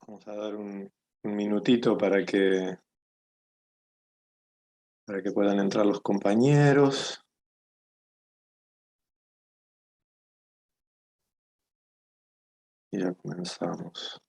Vamos a dar un minutito para que puedan entrar los compañeros. Y ya comenzamos.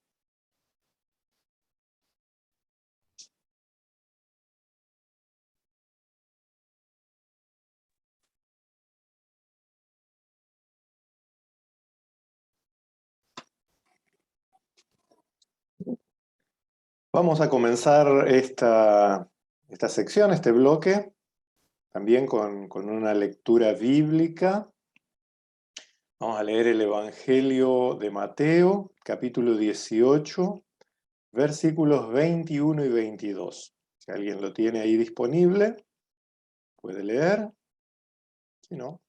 Vamos a comenzar esta sección, este bloque, también con una lectura bíblica. Vamos a leer el Evangelio de Mateo, capítulo 18, versículos 21 y 22. Si alguien lo tiene ahí disponible, puede leer. Si no,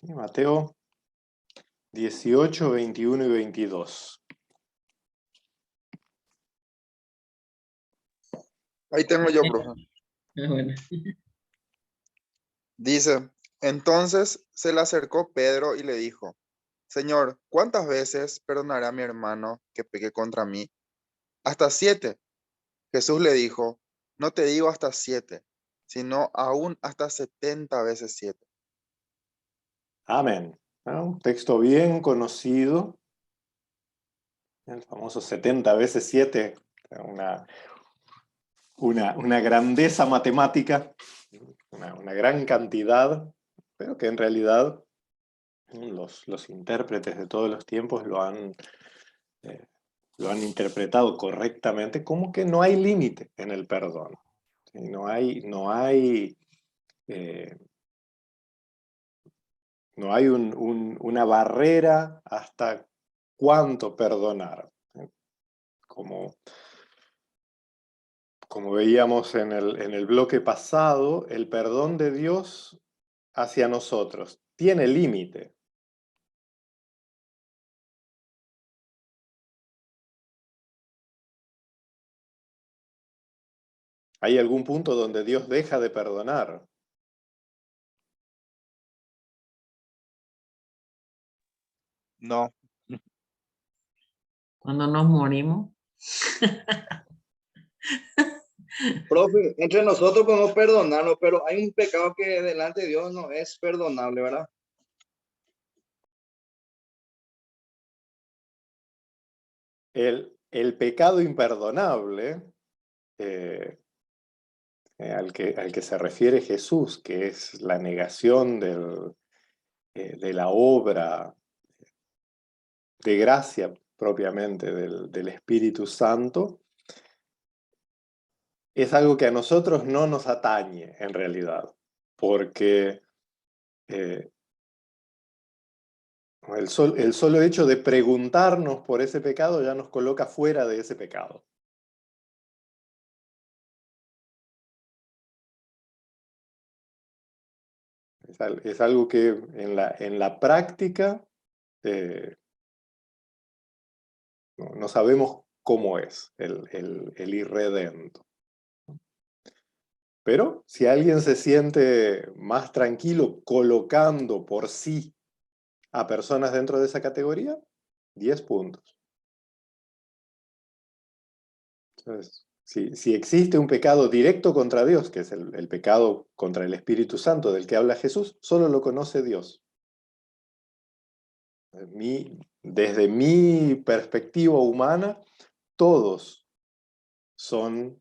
sí, Mateo 18, 21 y 22. Ahí tengo yo, profe. Bueno. Dice, entonces se le acercó Pedro y le dijo, Señor, ¿cuántas veces perdonaré a mi hermano que peque contra mí? ¿Hasta 7? Jesús le dijo, no te digo hasta 7, sino aún hasta 70 veces 7. Amén. ¿No? Un texto bien conocido, el famoso 70 veces 7, una grandeza matemática, una gran cantidad, pero que en realidad los intérpretes de todos los tiempos eh, lo han interpretado correctamente como que no hay límite en el perdón. ¿Sí? Eh, no hay una barrera hasta cuánto perdonar. Como, como veíamos en el bloque pasado, el perdón de Dios hacia nosotros tiene límite. ¿Hay algún punto donde Dios deja de perdonar? No, Cuando nos morimos, Profe, entre nosotros podemos perdonarnos, pero hay un pecado que delante de Dios no es perdonable, ¿verdad? El pecado imperdonable al que se refiere Jesús, que es la negación de la obra de gracia propiamente del Espíritu Santo, es algo que a nosotros no nos atañe en realidad, porque eh, el solo hecho de preguntarnos por ese pecado ya nos coloca fuera de ese pecado. Es algo que en la práctica no sabemos cómo es el irredento. Pero si alguien se siente más tranquilo colocando por sí a personas dentro de esa categoría, 10 puntos. Entonces, si existe un pecado directo contra Dios, que es el pecado contra el Espíritu Santo del que habla Jesús, solo lo conoce Dios. Desde mi perspectiva humana, todos son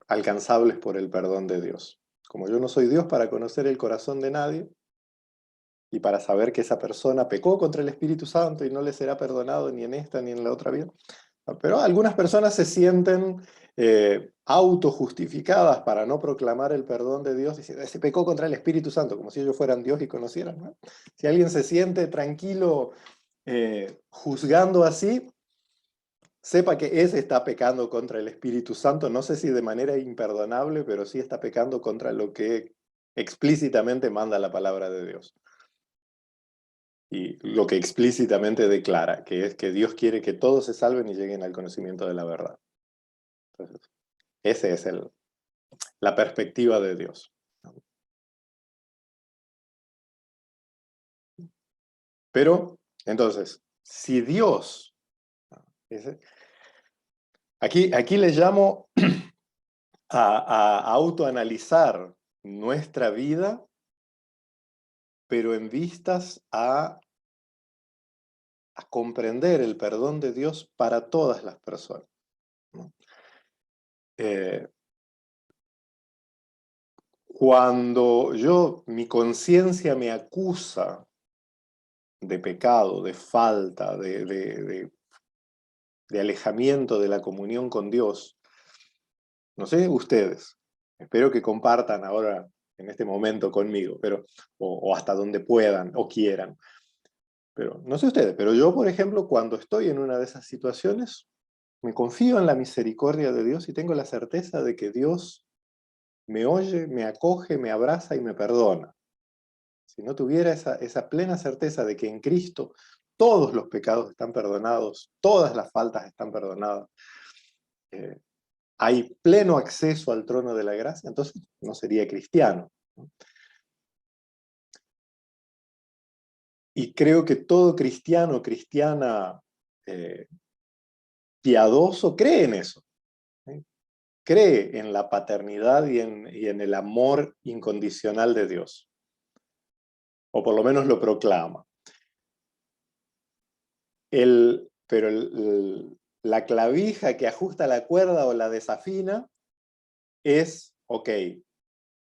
alcanzables por el perdón de Dios. Como yo no soy Dios para conocer el corazón de nadie y para saber que esa persona pecó contra el Espíritu Santo y no le será perdonado ni en esta ni en la otra vida. Pero algunas personas se sienten autojustificadas para no proclamar el perdón de Dios, diciendo, ese pecó contra el Espíritu Santo, como si ellos fueran Dios y conocieran, ¿no? Si alguien se siente tranquilo juzgando así, sepa que ese está pecando contra el Espíritu Santo, no sé si de manera imperdonable, pero sí está pecando contra lo que explícitamente manda la palabra de Dios. y lo que explícitamente declara, que es que Dios quiere que todos se salven y lleguen al conocimiento de la verdad. Entonces, esa es la perspectiva de Dios. Pero, entonces, si Dios, aquí le llamo a autoanalizar nuestra vida, pero en vistas a comprender el perdón de Dios para todas las personas, ¿no? Cuando mi conciencia me acusa de pecado, de falta, de alejamiento de la comunión con Dios, no sé ustedes, espero que compartan ahora en este momento conmigo, pero, o hasta donde puedan o quieran. Pero no sé ustedes, pero yo, por ejemplo, cuando estoy en una de esas situaciones, me confío en la misericordia de Dios y tengo la certeza de que Dios me oye, me acoge, me abraza y me perdona. Si no tuviera esa plena certeza de que en Cristo todos los pecados están perdonados, todas las faltas están perdonadas, hay pleno acceso al trono de la gracia, entonces no sería cristiano, ¿no? Y creo que todo cristiano, cristiana piadoso, cree en eso, ¿sí? Cree en la paternidad y en el amor incondicional de Dios, o por lo menos lo proclama. Pero la clavija que ajusta la cuerda o la desafina es, ok,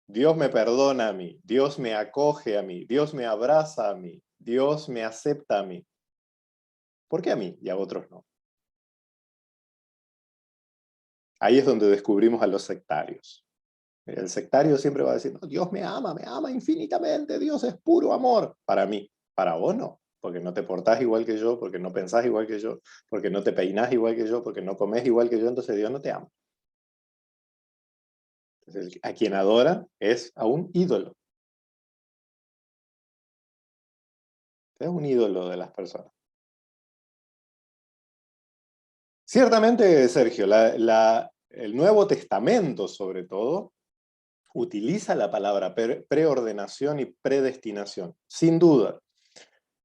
Dios me perdona a mí, Dios me acoge a mí, Dios me abraza a mí, Dios me acepta a mí. ¿Por qué a mí y a otros no? Ahí es donde descubrimos a los sectarios. El sectario siempre va a decir, no, Dios me ama infinitamente, Dios es puro amor. Para mí, para vos no, porque no te portás igual que yo, porque no pensás igual que yo, porque no te peinás igual que yo, porque no comés igual que yo, entonces Dios no te ama. Entonces, a quien adora es a un ídolo. Es un ídolo de las personas. Ciertamente, Sergio, el Nuevo Testamento, sobre todo, utiliza la palabra preordenación y predestinación, sin duda.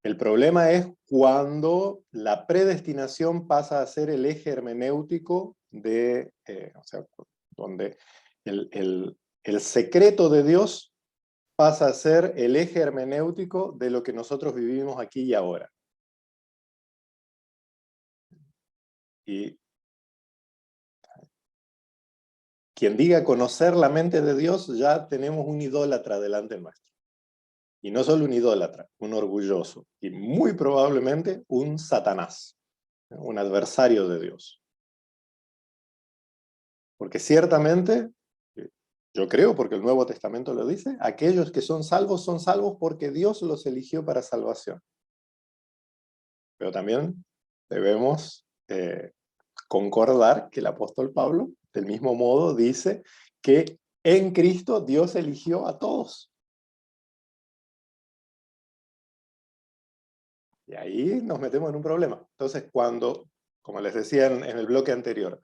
El problema es cuando la predestinación pasa a ser el eje hermenéutico o sea, donde el secreto de Dios pasa a ser el eje hermenéutico de lo que nosotros vivimos aquí y ahora. Y quien diga conocer la mente de Dios, ya tenemos un idólatra delante nuestro. Y no solo un idólatra, un orgulloso. Y muy probablemente un Satanás, un adversario de Dios. Porque ciertamente, yo creo, porque el Nuevo Testamento lo dice, aquellos que son salvos porque Dios los eligió para salvación. Pero también debemos concordar que el apóstol Pablo, del mismo modo, dice que en Cristo Dios eligió a todos. Y ahí nos metemos en un problema. Entonces, cuando, como les decía en el bloque anterior,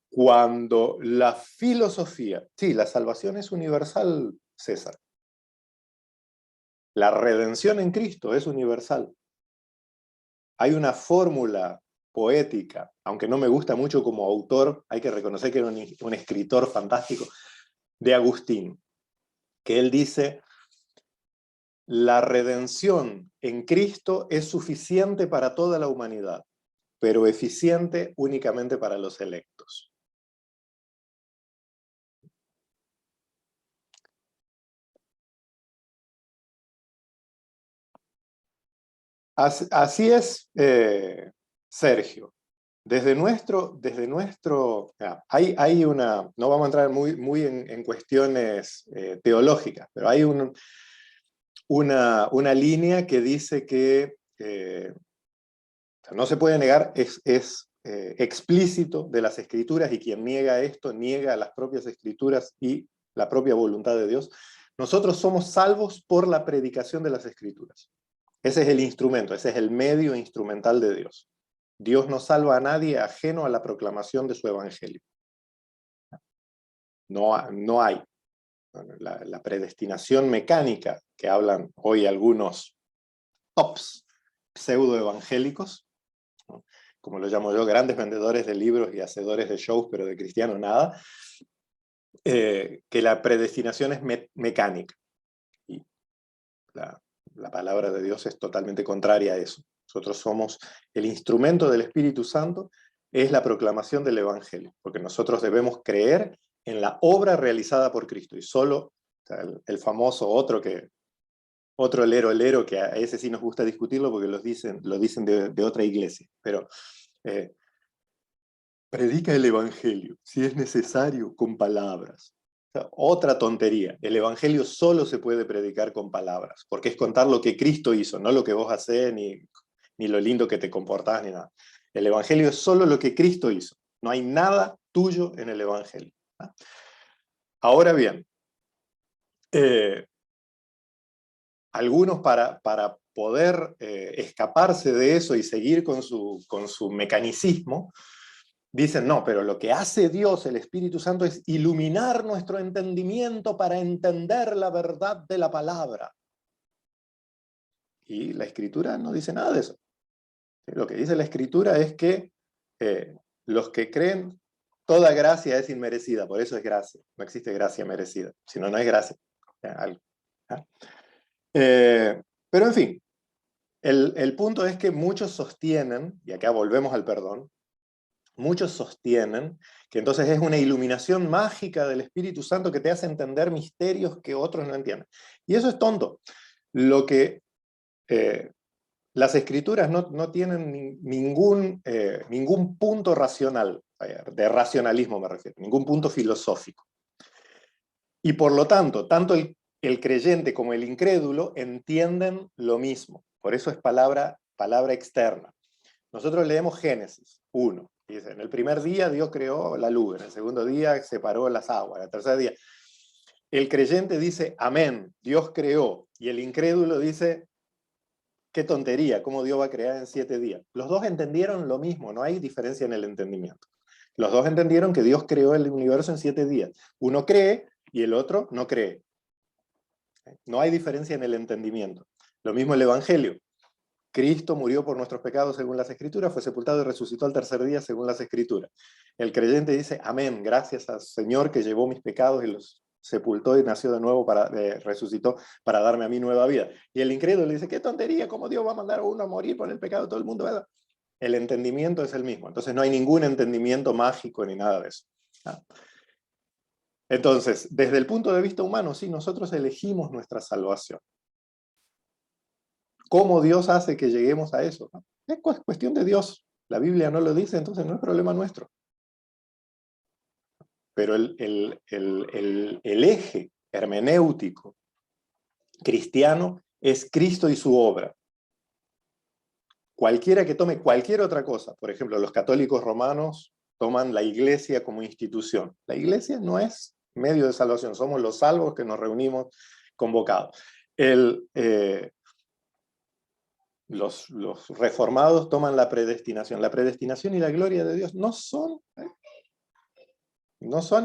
cuando la filosofía, sí, la salvación es universal, César. La redención en Cristo es universal. Hay una fórmula poética, aunque no me gusta mucho como autor, hay que reconocer que era un escritor fantástico, de Agustín, que él dice: la redención en Cristo es suficiente para toda la humanidad, pero eficiente únicamente para los electos. Así es, Sergio. Desde nuestro hay una, no vamos a entrar muy en cuestiones teológicas, pero hay una línea que dice que no se puede negar, es explícito de las Escrituras, y quien niega esto, niega las propias Escrituras y la propia voluntad de Dios. Nosotros somos salvos por la predicación de las Escrituras. Ese es el instrumento, ese es el medio instrumental de Dios. Dios no salva a nadie ajeno a la proclamación de su evangelio. No hay. La predestinación mecánica que hablan hoy algunos tops pseudoevangélicos, ¿no? Como lo llamo yo, grandes vendedores de libros y hacedores de shows, pero de cristiano nada, que la predestinación es mecánica. Y la palabra de Dios es totalmente contraria a eso. Nosotros somos el instrumento del Espíritu Santo, es la proclamación del Evangelio, porque nosotros debemos creer en la obra realizada por Cristo, y solo, o sea, el famoso otro lero, que a ese sí nos gusta discutirlo porque lo dicen de otra iglesia, pero predica el Evangelio, si es necesario, con palabras. O sea, otra tontería. El Evangelio solo se puede predicar con palabras, porque es contar lo que Cristo hizo, no lo que vos hacés, ni lo lindo que te comportás, ni nada. El Evangelio es solo lo que Cristo hizo. No hay nada tuyo en el Evangelio. ¿Ah? Ahora bien, algunos para poder escaparse de eso y seguir con su mecanicismo, dicen, no, pero lo que hace Dios, el Espíritu Santo, es iluminar nuestro entendimiento para entender la verdad de la palabra. Y la Escritura no dice nada de eso. Lo que dice la Escritura es que los que creen, toda gracia es inmerecida, por eso es gracia. No existe gracia merecida, si no, no es gracia. Pero en fin, el punto es que muchos sostienen, y acá volvemos al perdón, muchos sostienen que entonces es una iluminación mágica del Espíritu Santo que te hace entender misterios que otros no entienden. Y eso es tonto. Lo que las Escrituras no tienen ningún punto racional, de racionalismo me refiero, ningún punto filosófico. Y por lo tanto el creyente como el incrédulo entienden lo mismo. Por eso es palabra externa. Nosotros leemos Génesis 1. Dice, en el primer día Dios creó la luz, en el segundo día separó las aguas, en el tercer día. El creyente dice, amén, Dios creó. Y el incrédulo dice, qué tontería, ¿cómo Dios va a crear en 7 días? Los dos entendieron lo mismo, no hay diferencia en el entendimiento. Los dos entendieron que Dios creó el universo en 7 días. Uno cree y el otro no cree. No hay diferencia en el entendimiento. Lo mismo el Evangelio. Cristo murió por nuestros pecados según las Escrituras, fue sepultado y resucitó al tercer día según las Escrituras. El creyente dice, amén, gracias al Señor que llevó mis pecados y los sepultó y nació de nuevo, resucitó para darme a mí nueva vida. Y el incrédulo dice, qué tontería, ¿cómo Dios va a mandar a uno a morir por el pecado de todo el mundo? ¿Verdad? El entendimiento es el mismo, entonces no hay ningún entendimiento mágico ni nada de eso. ¿Ah? Entonces, desde el punto de vista humano, sí, nosotros elegimos nuestra salvación. ¿Cómo Dios hace que lleguemos a eso? Es cuestión de Dios. La Biblia no lo dice, entonces no es problema nuestro. Pero el eje hermenéutico cristiano es Cristo y su obra. Cualquiera que tome cualquier otra cosa, por ejemplo, los católicos romanos toman la iglesia como institución. La iglesia no es medio de salvación, somos los salvos que nos reunimos convocados. Los reformados toman la predestinación. La predestinación y la gloria de Dios no son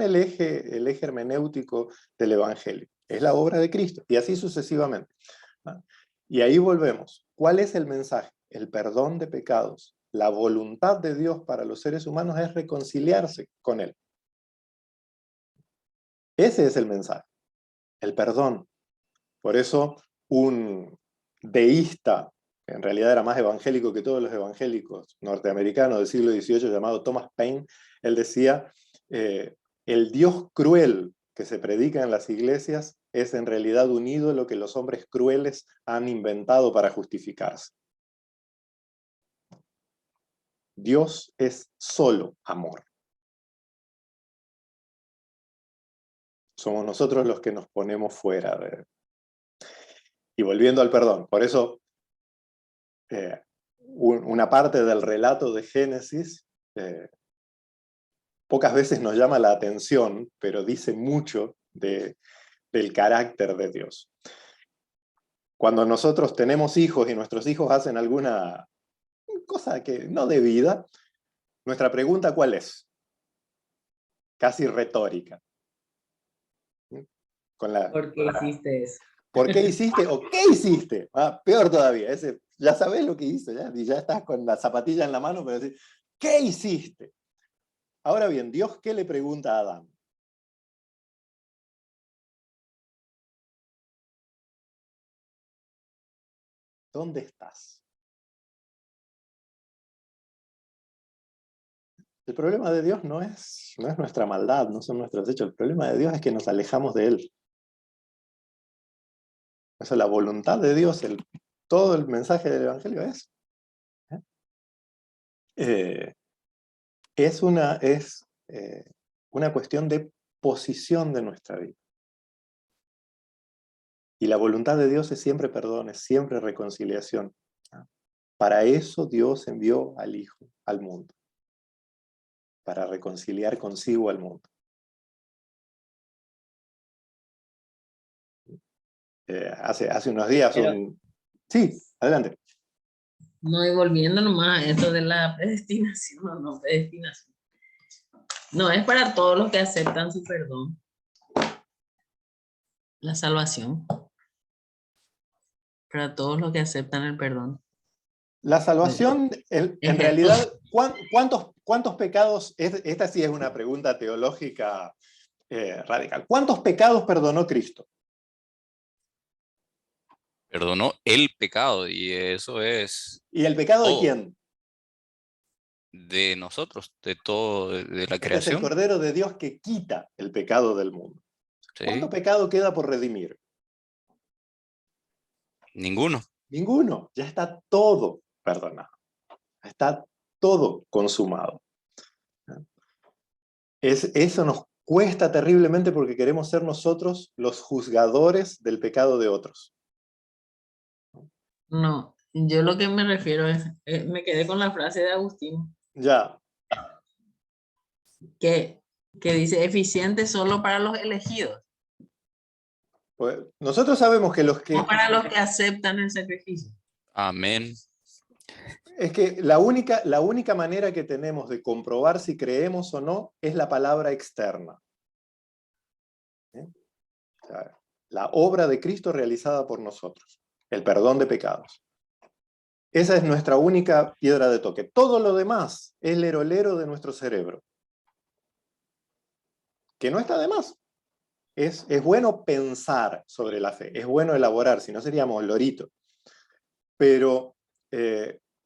el eje hermenéutico del Evangelio. Es la obra de Cristo, y así sucesivamente. Y ahí volvemos. ¿Cuál es el mensaje? El perdón de pecados. La voluntad de Dios para los seres humanos es reconciliarse con Él. Ese es el mensaje. El perdón. Por eso un deísta, que en realidad era más evangélico que todos los evangélicos norteamericanos del siglo XVIII, llamado Thomas Paine, él decía, el Dios cruel que se predica en las iglesias es en realidad un ídolo que los hombres crueles han inventado para justificarse. Dios es solo amor. Somos nosotros los que nos ponemos fuera de... Y volviendo al perdón, por eso una parte del relato de Génesis pocas veces nos llama la atención, pero dice mucho del carácter de Dios. Cuando nosotros tenemos hijos y nuestros hijos hacen alguna cosa que no debida, nuestra pregunta ¿cuál es? Casi retórica. Con la, ¿Por qué hiciste eso? ¿por qué hiciste o qué hiciste? Peor todavía, ya sabes lo que hizo, y ya estás con la zapatilla en la mano, pero decir, ¿qué hiciste? Ahora bien, Dios, ¿qué le pregunta a Adán? ¿Dónde estás? El problema de Dios no es nuestra maldad, no son nuestros hechos. El problema de Dios es que nos alejamos de Él. Eso, la voluntad de Dios, todo el mensaje del Evangelio es. Es una cuestión de posición de nuestra vida. Y la voluntad de Dios es siempre perdón, es siempre reconciliación. Para eso Dios envió al Hijo al mundo. Para reconciliar consigo al mundo. Hace unos días Sí, adelante. No, y volviendo nomás a esto de la predestinación o no predestinación. No es para todos los que aceptan su perdón. La salvación. Para todos los que aceptan el perdón. La salvación, en realidad, ¿cuántos pecados? Esta sí es una pregunta teológica radical. ¿Cuántos pecados perdonó Cristo? Perdonó el pecado y eso es ¿Y el pecado de todo. quién? De nosotros, de todo, de la Este es el creación. Cordero de Dios que quita el pecado del mundo. ¿Sí? ¿Cuánto pecado queda por redimir? Ninguno. Ninguno. Ya está todo perdonado. Está todo consumado. Eso nos cuesta terriblemente porque queremos ser nosotros los juzgadores del pecado de otros. No, yo lo que me refiero es, me quedé con la frase de Agustín, Ya. que dice eficiente solo para los elegidos, Pues nosotros sabemos que no para los que aceptan el sacrificio. Amén. es que la única manera que tenemos de comprobar si creemos o no es la palabra externa. O sea, la obra de Cristo realizada por nosotros, el perdón de pecados. Esa es nuestra única piedra de toque. Todo lo demás es lerolero de nuestro cerebro. Que no está de más. Es bueno pensar sobre la fe, es bueno elaborar, si no seríamos loritos. Pero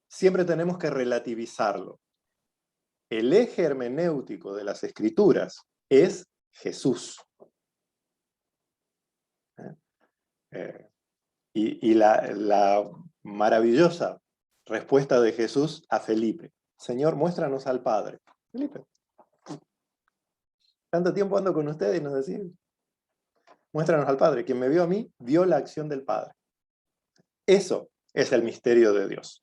siempre tenemos que relativizarlo. El eje hermenéutico de las Escrituras es Jesús. Y la maravillosa respuesta de Jesús a Felipe: Señor, muéstranos al Padre. Felipe, tanto tiempo ando con ustedes y nos decían, muéstranos al Padre. Quien me vio a mí, vio la acción del Padre. Eso es el misterio de Dios.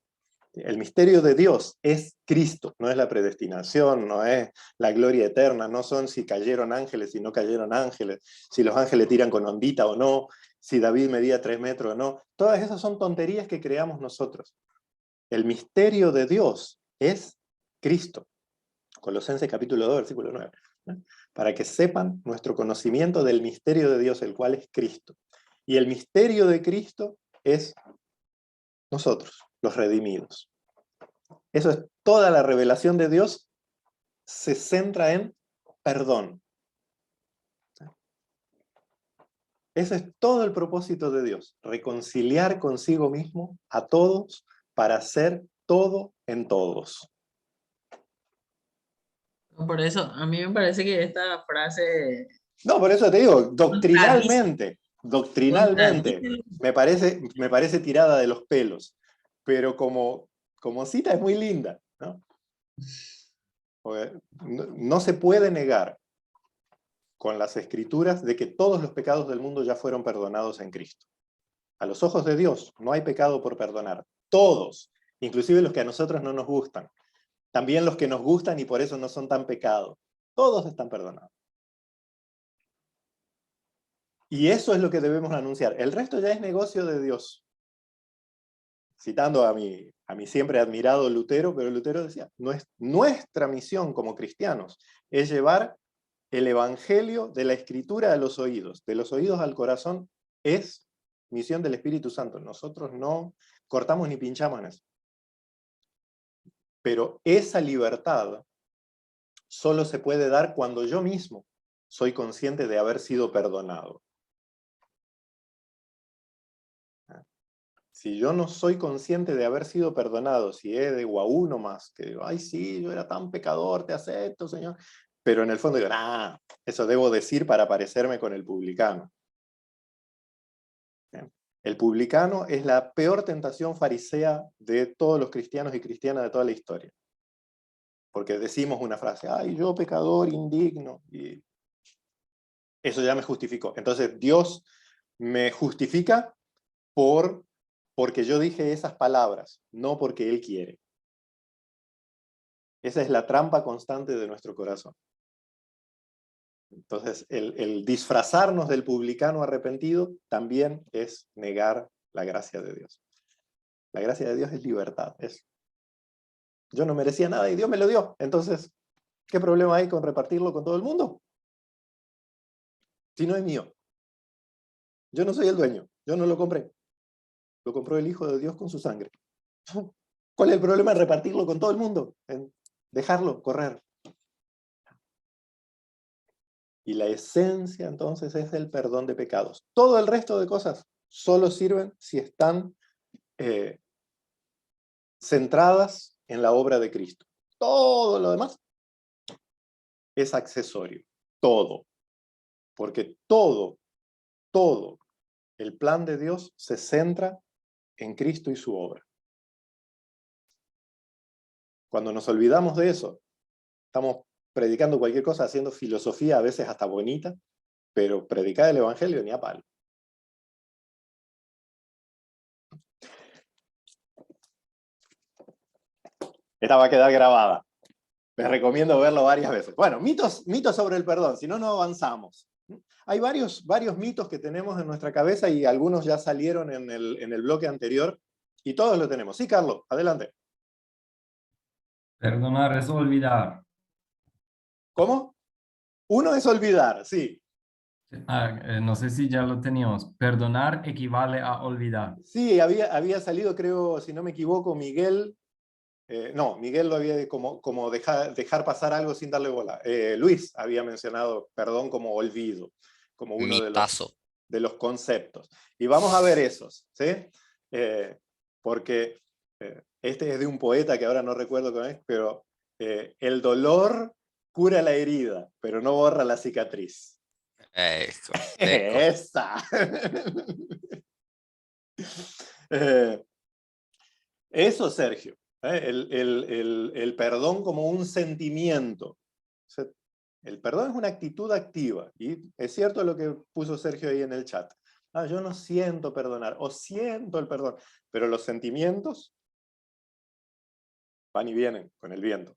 El misterio de Dios es Cristo, no es la predestinación, no es la gloria eterna, no son si cayeron ángeles, si no cayeron ángeles, si los ángeles tiran con ondita o no, si David medía 3 metros o no. Todas esas son tonterías que creamos nosotros. El misterio de Dios es Cristo. Colosenses capítulo 2, versículo 9. Para que sepan nuestro conocimiento del misterio de Dios, el cual es Cristo. Y el misterio de Cristo es nosotros, los redimidos. Eso es toda la revelación de Dios, se centra en perdón. Ese es todo el propósito de Dios, reconciliar consigo mismo a todos para ser todo en todos. Por eso, a mí me parece que esta frase No, por eso te digo, doctrinalmente, contradice. me parece tirada de los pelos, pero como cita es muy linda, ¿no? Porque no se puede negar con las Escrituras de que todos los pecados del mundo ya fueron perdonados en Cristo. A los ojos de Dios no hay pecado por perdonar. Todos, inclusive los que a nosotros no nos gustan. También los que nos gustan y por eso no son tan pecados. Todos están perdonados. Y eso es lo que debemos anunciar. El resto ya es negocio de Dios. citando a mi siempre admirado Lutero, pero Lutero decía, nuestra misión como cristianos es llevar el evangelio de la escritura a los oídos al corazón, es misión del Espíritu Santo. Nosotros no cortamos ni pinchamos en eso. Pero esa libertad solo se puede dar cuando yo mismo soy consciente de haber sido perdonado. Si yo no soy consciente de haber sido perdonado, si es de guau nomás, que digo, ay sí, yo era tan pecador, te acepto, Señor. Pero en el fondo digo, eso debo decir para parecerme con el publicano. El publicano es la peor tentación farisea de todos los cristianos y cristianas de toda la historia. Porque decimos una frase, ay, yo pecador, indigno, y eso ya me justificó. Entonces Dios me justifica porque yo dije esas palabras, no porque Él quiere. Esa es la trampa constante de nuestro corazón. Entonces, el disfrazarnos del publicano arrepentido también es negar la gracia de Dios. La gracia de Dios es libertad. Yo no merecía nada y Dios me lo dio. Entonces, ¿qué problema hay con repartirlo con todo el mundo? Si no es mío. Yo no soy el dueño. Yo no lo compré. Lo compró el Hijo de Dios con su sangre. ¿Cuál es el problema en repartirlo con todo el mundo? En dejarlo correr. Y la esencia entonces es el perdón de pecados. Todo el resto de cosas solo sirven si están centradas en la obra de Cristo. Todo lo demás es accesorio. Todo. Porque todo el plan de Dios se centra en Cristo y su obra. Cuando nos olvidamos de eso, estamos predicando cualquier cosa, haciendo filosofía, a veces hasta bonita, pero predicar el Evangelio ni a palo. Esta va a quedar grabada. Les recomiendo verlo varias veces. Bueno, mitos sobre el perdón, si no, no avanzamos. Hay varios mitos que tenemos en nuestra cabeza y algunos ya salieron en el bloque anterior y todos lo tenemos. Sí, Carlos, adelante. Perdonar es olvidar. ¿Cómo? Uno es olvidar, sí. No sé si ya lo teníamos. Perdonar equivale a olvidar. Sí, había salido, creo, si no me equivoco, Miguel. Miguel lo había como dejar pasar algo sin darle bola. Luis había mencionado perdón como olvido, como uno de los conceptos. Y vamos a ver esos, ¿sí? Porque este es de un poeta que ahora no recuerdo cómo es, pero el dolor cura la herida, pero no borra la cicatriz. Esa. Eso, Sergio. El perdón como un sentimiento. O sea, el perdón es una actitud activa. Y es cierto lo que puso Sergio ahí en el chat. Yo no siento perdonar, o siento el perdón. Pero los sentimientos van y vienen con el viento.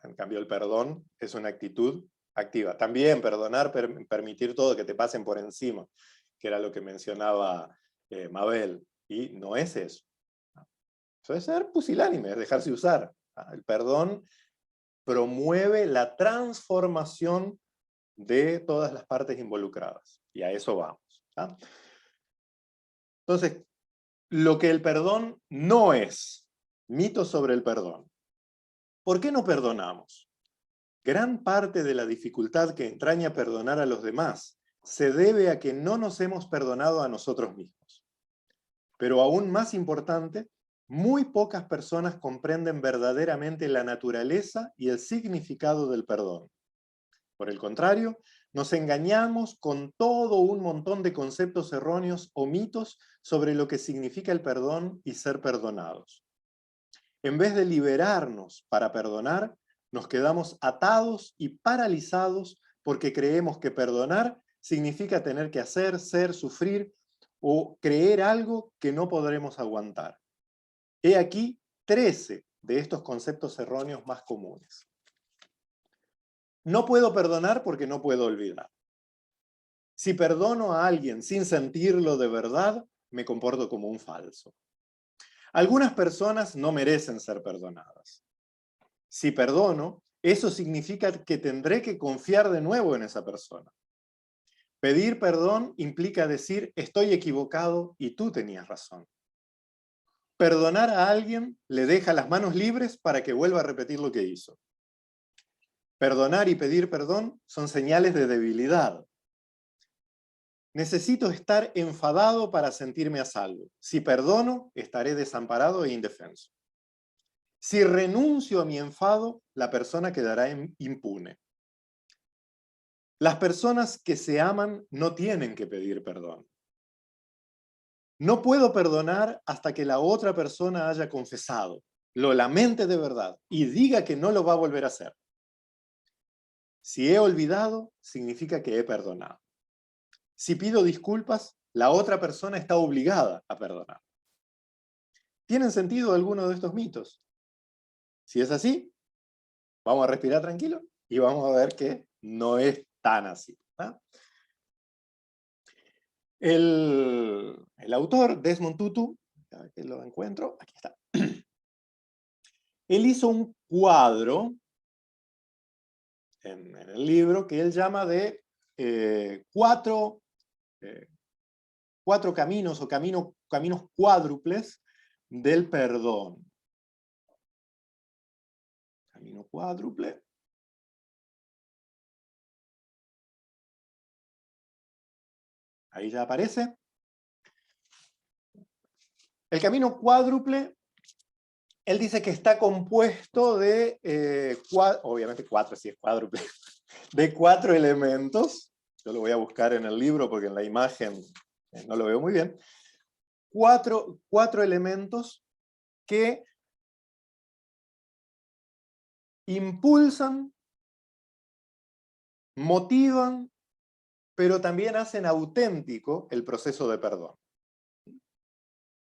En cambio, el perdón es una actitud activa. También perdonar, permitir todo, que te pasen por encima, que era lo que mencionaba Mabel. Y no es eso. Eso es ser pusilánime, es dejarse usar. El perdón promueve la transformación de todas las partes involucradas. Y a eso vamos. Entonces, lo que el perdón no es, mitos sobre el perdón. ¿Por qué no perdonamos? Gran parte de la dificultad que entraña perdonar a los demás se debe a que no nos hemos perdonado a nosotros mismos. Pero aún más importante, muy pocas personas comprenden verdaderamente la naturaleza y el significado del perdón. Por el contrario, nos engañamos con todo un montón de conceptos erróneos o mitos sobre lo que significa el perdón y ser perdonados. En vez de liberarnos para perdonar, nos quedamos atados y paralizados porque creemos que perdonar significa tener que hacer, ser, sufrir o creer algo que no podremos aguantar. He aquí 13 de estos conceptos erróneos más comunes. No puedo perdonar porque no puedo olvidar. Si perdono a alguien sin sentirlo de verdad, me comporto como un falso. Algunas personas no merecen ser perdonadas. Si perdono, eso significa que tendré que confiar de nuevo en esa persona. Pedir perdón implica decir, estoy equivocado y tú tenías razón. Perdonar a alguien le deja las manos libres para que vuelva a repetir lo que hizo. Perdonar y pedir perdón son señales de debilidad. Necesito estar enfadado para sentirme a salvo. Si perdono, estaré desamparado e indefenso. Si renuncio a mi enfado, la persona quedará impune. Las personas que se aman no tienen que pedir perdón. No puedo perdonar hasta que la otra persona haya confesado, lo lamente de verdad y diga que no lo va a volver a hacer. Si he olvidado, significa que he perdonado. Si pido disculpas, la otra persona está obligada a perdonar. ¿Tienen sentido alguno de estos mitos? Si es así, vamos a respirar tranquilo y vamos a ver que no es tan así, ¿no? El autor, Desmond Tutu, a ver que lo encuentro, aquí está. Él hizo un cuadro en el libro que él llama de cuatro caminos o caminos cuádruples del perdón. Camino cuádruple. Ahí ya aparece. El camino cuádruple, él dice que está compuesto de, obviamente 4 si es cuádruple, de 4 elementos. Yo lo voy a buscar en el libro porque en la imagen no lo veo muy bien. 4 elementos que impulsan, motivan, pero también hacen auténtico el proceso de perdón.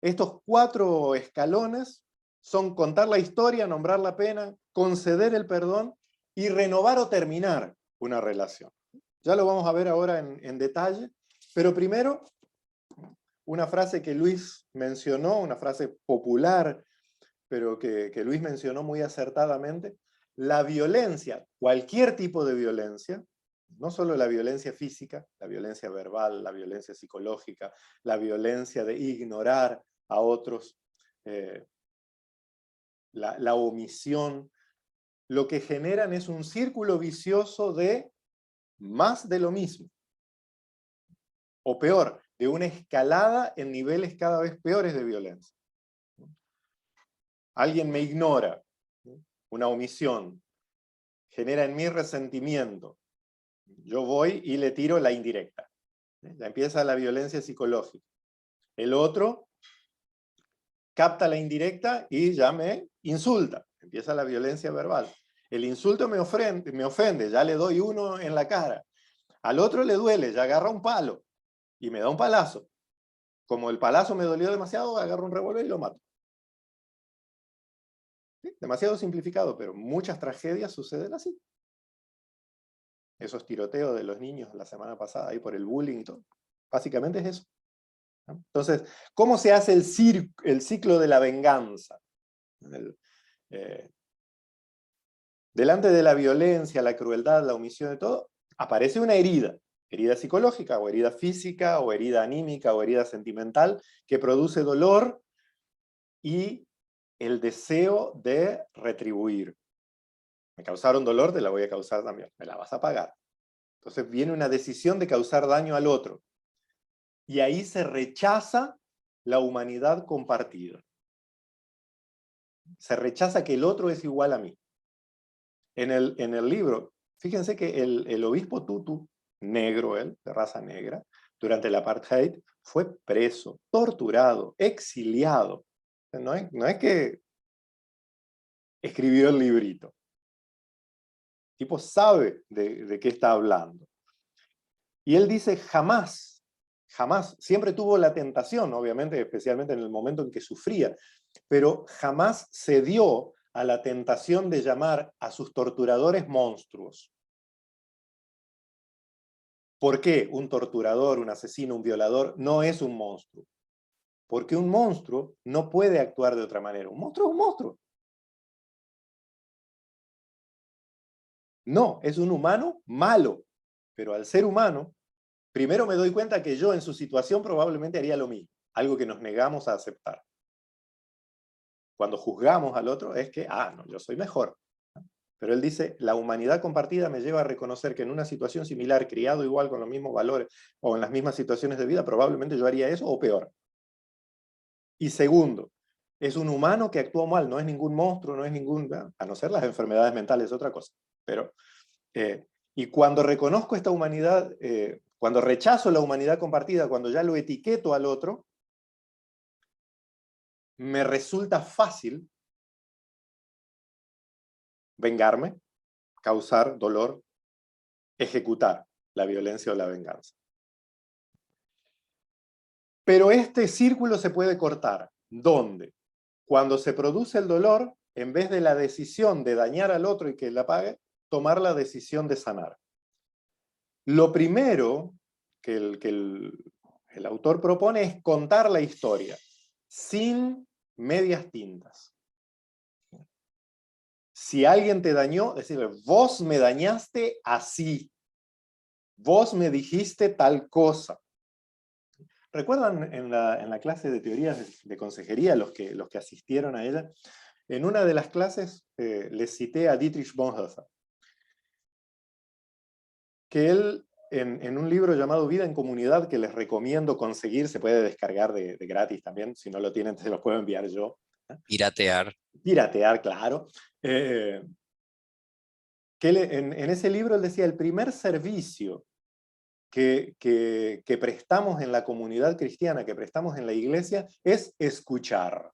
Estos 4 escalones son contar la historia, nombrar la pena, conceder el perdón y renovar o terminar una relación. Ya lo vamos a ver ahora en detalle, pero primero una frase que Luis mencionó, una frase popular, pero que Luis mencionó muy acertadamente. La violencia, cualquier tipo de violencia, no solo la violencia física, la violencia verbal, la violencia psicológica, la violencia de ignorar a otros, la omisión, lo que generan es un círculo vicioso de más de lo mismo. O peor, de una escalada en niveles cada vez peores de violencia. Alguien me ignora, una omisión, genera en mí resentimiento. Yo voy y le tiro la indirecta. Ya empieza la violencia psicológica. El otro capta la indirecta y ya me insulta. Empieza la violencia verbal. El insulto me ofende, ya le doy uno en la cara. Al otro le duele, ya agarra un palo y me da un palazo. Como el palazo me dolió demasiado, agarro un revólver y lo mato. ¿Sí? Demasiado simplificado, pero muchas tragedias suceden así. Esos tiroteos de los niños la semana pasada, ahí por el bullying y todo. Básicamente es eso. ¿No? Entonces, ¿cómo se hace el ciclo de la venganza? Delante de la violencia, la crueldad, la omisión de todo, aparece una herida. Herida psicológica, o herida física, o herida anímica, o herida sentimental, que produce dolor y el deseo de retribuir. Me causaron dolor, te la voy a causar también. Me la vas a pagar. Entonces viene una decisión de causar daño al otro. Y ahí se rechaza la humanidad compartida. Se rechaza que el otro es igual a mí. En el libro, fíjense que el obispo Tutu, negro él, de raza negra, durante el apartheid, fue preso, torturado, exiliado. No es que escribió el librito. El tipo sabe de qué está hablando. Y él dice jamás, siempre tuvo la tentación, obviamente, especialmente en el momento en que sufría, pero jamás cedió a la tentación de llamar a sus torturadores monstruos. ¿Por qué un torturador, un asesino, un violador no es un monstruo? Porque un monstruo no puede actuar de otra manera. Un monstruo es un monstruo. No, es un humano malo. Pero al ser humano, primero me doy cuenta que yo en su situación probablemente haría lo mismo. Algo que nos negamos a aceptar. Cuando juzgamos al otro es que, no, yo soy mejor. Pero él dice, la humanidad compartida me lleva a reconocer que en una situación similar, criado igual con los mismos valores o en las mismas situaciones de vida, probablemente yo haría eso o peor. Y segundo, es un humano que actuó mal, no es ningún monstruo, no es ningún, a no ser las enfermedades mentales, es otra cosa. Pero, y cuando reconozco esta humanidad, cuando rechazo la humanidad compartida, cuando ya lo etiqueto al otro, me resulta fácil vengarme, causar dolor, ejecutar la violencia o la venganza. Pero este círculo se puede cortar. ¿Dónde? Cuando se produce el dolor, en vez de la decisión de dañar al otro y que la pague, tomar la decisión de sanar. Lo primero que el autor propone es contar la historia, sin medias tintas. Si alguien te dañó, decirle, vos me dañaste así, vos me dijiste tal cosa. ¿Recuerdan en la clase de teorías de consejería, los que asistieron a ella? En una de las clases les cité a Dietrich Bonhoeffer, que él, en un libro llamado Vida en Comunidad, que les recomiendo conseguir, se puede descargar de gratis también, si no lo tienen, se los puedo enviar yo. Piratear. Piratear, claro. Que en ese libro él decía, el primer servicio que prestamos en la comunidad cristiana, que prestamos en la iglesia, es escuchar.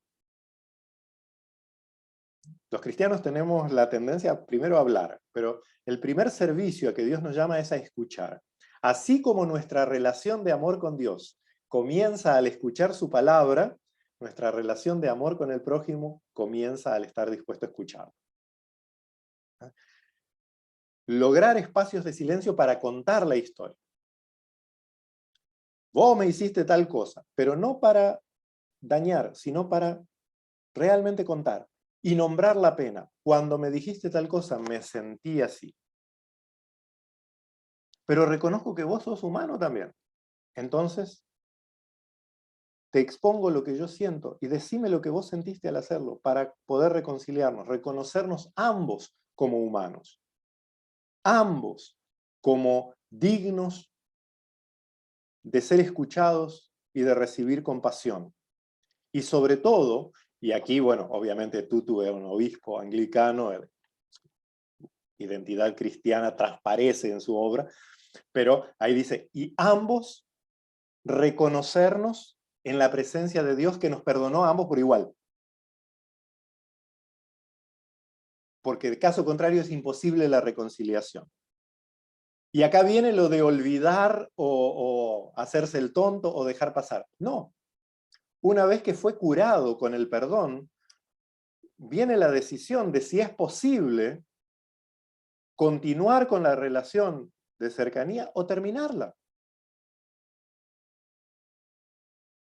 Los cristianos tenemos la tendencia primero a hablar, pero el primer servicio a que Dios nos llama es a escuchar. Así como nuestra relación de amor con Dios comienza al escuchar su palabra, nuestra relación de amor con el prójimo comienza al estar dispuesto a escuchar. Lograr espacios de silencio para contar la historia. Vos me hiciste tal cosa, pero no para dañar, sino para realmente contar. Y nombrar la pena. Cuando me dijiste tal cosa, me sentí así. Pero reconozco que vos sos humano también. Entonces, te expongo lo que yo siento y decime lo que vos sentiste al hacerlo para poder reconciliarnos, reconocernos ambos como humanos. Ambos como dignos de ser escuchados y de recibir compasión. Y sobre todo, y aquí, bueno, obviamente Tutu es un obispo anglicano, identidad cristiana transparece en su obra, pero ahí dice, y ambos reconocernos en la presencia de Dios que nos perdonó a ambos por igual. Porque de caso contrario es imposible la reconciliación. Y acá viene lo de olvidar o hacerse el tonto o dejar pasar. No. Una vez que fue curado con el perdón, viene la decisión de si es posible continuar con la relación de cercanía o terminarla.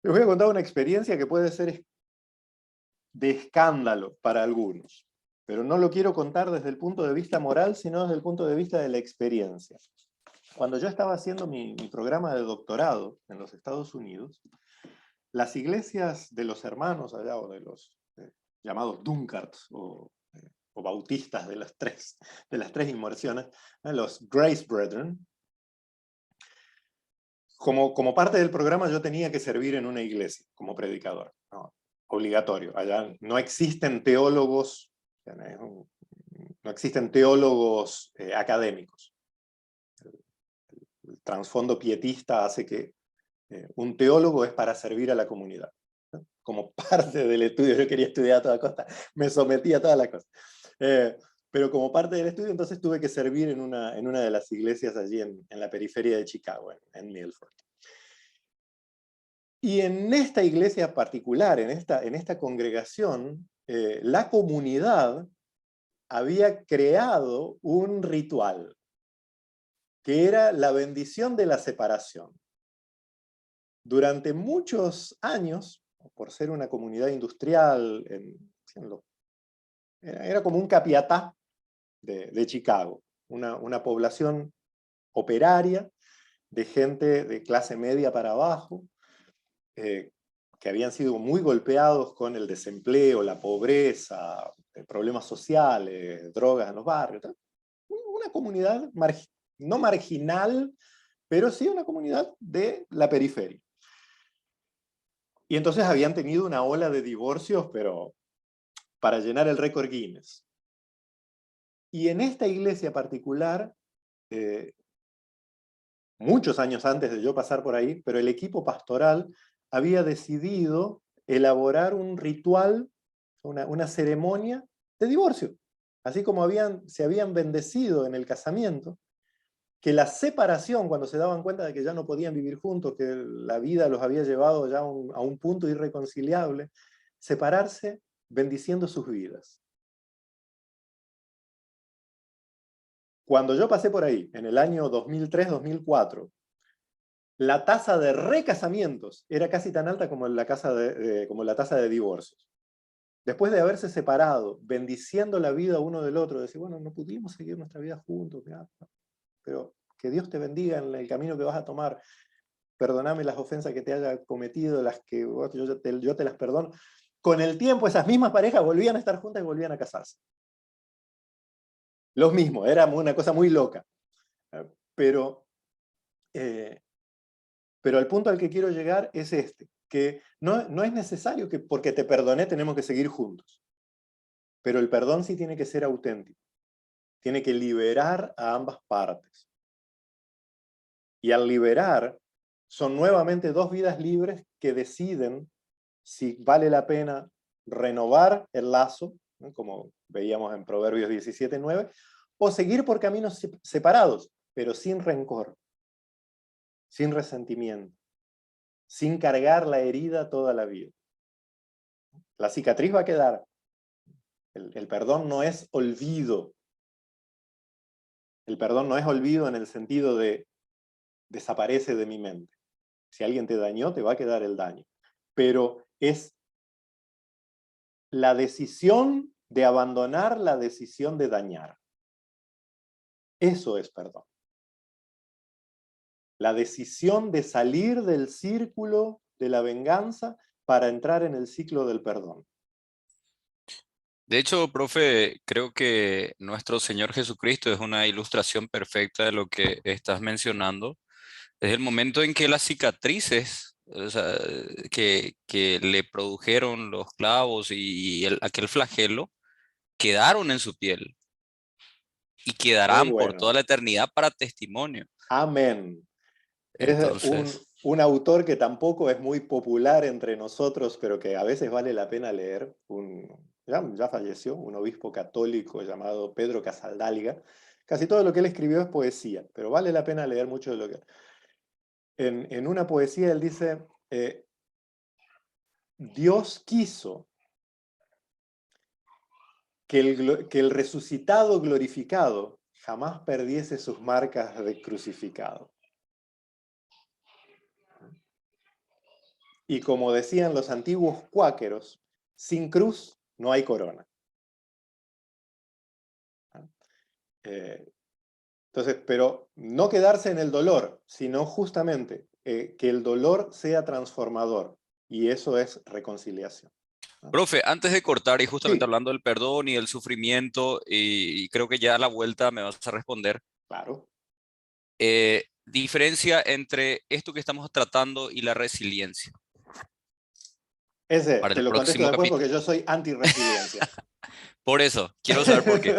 Les voy a contar una experiencia que puede ser de escándalo para algunos, pero no lo quiero contar desde el punto de vista moral, sino desde el punto de vista de la experiencia. Cuando yo estaba haciendo mi programa de doctorado en los Estados Unidos, las iglesias de los hermanos allá, o de los llamados Dunkards, o bautistas de las tres inmersiones, los Grace Brethren, como parte del programa yo tenía que servir en una iglesia como predicador, ¿no? Obligatorio. Allá no existen teólogos, no existen teólogos académicos. El trasfondo pietista hace que un teólogo es para servir a la comunidad. Como parte del estudio, yo quería estudiar a toda costa, me sometí a todas las cosas. Pero como parte del estudio, entonces tuve que servir en una de las iglesias allí en la periferia de Chicago, en Milford. Y en esta iglesia particular, en esta congregación, la comunidad había creado un ritual, que era la bendición de la separación. Durante muchos años, por ser una comunidad industrial, era como un Capiatá de Chicago, una población operaria, de gente de clase media para abajo, que habían sido muy golpeados con el desempleo, la pobreza, problemas sociales, drogas en los barrios. Una comunidad no marginal, pero sí una comunidad de la periferia. Y entonces habían tenido una ola de divorcios, pero para llenar el récord Guinness. Y en esta iglesia particular, muchos años antes de yo pasar por ahí, pero el equipo pastoral había decidido elaborar un ritual, una ceremonia de divorcio. Así como se habían bendecido en el casamiento, que la separación, cuando se daban cuenta de que ya no podían vivir juntos, que la vida los había llevado ya a un punto irreconciliable, separarse bendiciendo sus vidas. Cuando yo pasé por ahí, en el año 2003-2004, la tasa de recasamientos era casi tan alta como la tasa de divorcios. Después de haberse separado, bendiciendo la vida uno del otro, decir, bueno, no pudimos seguir nuestra vida juntos, pero que Dios te bendiga en el camino que vas a tomar. Perdóname las ofensas que te haya cometido, las que yo te las perdono. Con el tiempo, esas mismas parejas volvían a estar juntas y volvían a casarse. Los mismos, era una cosa muy loca. Pero el punto al que quiero llegar es que no es necesario que porque te perdoné tenemos que seguir juntos. Pero el perdón sí tiene que ser auténtico. Tiene que liberar a ambas partes. Y al liberar, son nuevamente dos vidas libres que deciden si vale la pena renovar el lazo, ¿no? Como veíamos en Proverbios 17:9, o seguir por caminos separados, pero sin rencor, sin resentimiento, sin cargar la herida toda la vida. La cicatriz va a quedar. El perdón no es olvido. El perdón no es olvido en el sentido de desaparece de mi mente. Si alguien te dañó, te va a quedar el daño. Pero es la decisión de abandonar la decisión de dañar. Eso es perdón. La decisión de salir del círculo de la venganza para entrar en el ciclo del perdón. De hecho, profe, creo que nuestro Señor Jesucristo es una ilustración perfecta de lo que estás mencionando. Es el momento en que las cicatrices, o sea, que le produjeron los clavos y aquel flagelo, quedaron en su piel y Muy quedarán por bueno. toda la eternidad para testimonio. Amén. Es Entonces, un autor que tampoco es muy popular entre nosotros, pero que a veces vale la pena leer. Ya falleció, un obispo católico llamado Pedro Casaldalga. Casi todo lo que él escribió es poesía, pero vale la pena leer mucho de lo que... En una poesía él dice, Dios quiso que el resucitado glorificado jamás perdiese sus marcas de crucificado. Y como decían los antiguos cuáqueros, sin cruz no hay corona. Entonces, pero no quedarse en el dolor, sino justamente que el dolor sea transformador. Y eso es reconciliación. profe, antes de cortar y justamente Sí, hablando del perdón y el sufrimiento, y creo que ya a la vuelta me vas a responder, claro. diferencia entre esto que estamos tratando y la resiliencia. Ese, Para te el lo contesto próximo después capítulo. porque yo soy anti-resiliencia. Por eso, quiero saber por qué.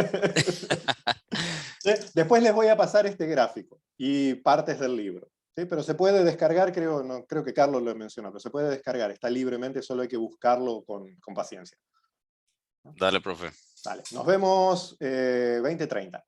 Después les voy a pasar este gráfico y partes del libro. ¿Sí? Pero se puede descargar, creo que Carlos lo mencionó, pero se puede descargar, está libremente, solo hay que buscarlo con paciencia. Dale, profe. Vale, nos vemos 20:30.